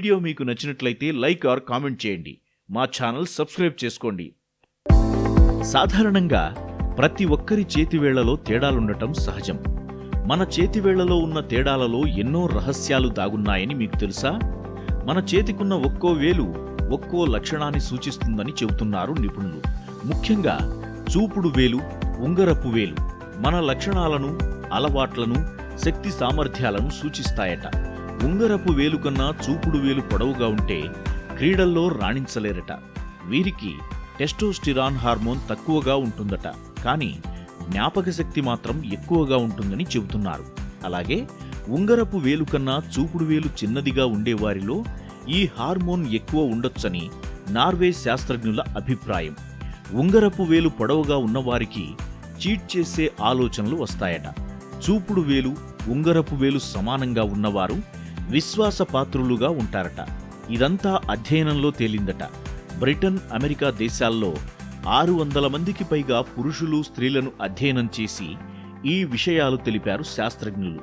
Video మీకు నచ్చినట్లయితే like are comment చేయండి. మా ఛానల్ సబ్స్క్రైబ్ చేసుకోండి. సాధారణంగా ప్రతి ఒక్కరి చేతివేళ్లలో తేడాలుండటం సహజం. మన చేతివేళ్లలో ఉన్న తేడాలలో ఎన్నో రహస్యాలు దాగున్నాయని మీకు తెలుసా? మన చేతికున్న ఒక్కో వేలు ఒక్కో లక్షణాన్ని సూచిస్తుందని చెబుతున్నారు నిపుణులు. ముఖ్యంగా చూపుడు వేలు, ఉంగరపు వేలు మన లక్షణాలను, అలవాట్లను, శక్తి సామర్థ్యాలను సూచిస్తాయట. ఉంగరపు వేలు కన్నా చూపుడు వేలు పొడవుగా ఉంటే క్రీడల్లో రాణించలేరట. వీరికి టెస్టోస్టిరాన్ హార్మోన్ తక్కువగా ఉంటుందట. కానీ జ్ఞాపక శక్తి మాత్రం ఎక్కువగా ఉంటుందని చెబుతున్నారు. అలాగే ఉంగరపు వేలు కన్నా చూపుడు వేలు చిన్నదిగా ఉండేవారిలో ఈ హార్మోన్ ఎక్కువ ఉండొచ్చని నార్వే శాస్త్రజ్ఞుల అభిప్రాయం. ఉంగరపు వేలు పొడవుగా ఉన్నవారికి చీట్ చేసే ఆలోచనలు వస్తాయట. చూపుడు వేలు, ఉంగరపు వేలు సమానంగా ఉన్నవారు విశ్వాసపాత్రులుగా ఉంటారట. ఇదంతా అధ్యయనంలో తేలిందట. బ్రిటన్, అమెరికా దేశాల్లో 600 మందికి పైగా పురుషులు, స్త్రీలను అధ్యయనం చేసి ఈ విషయాలు తెలిపారు శాస్త్రజ్ఞులు.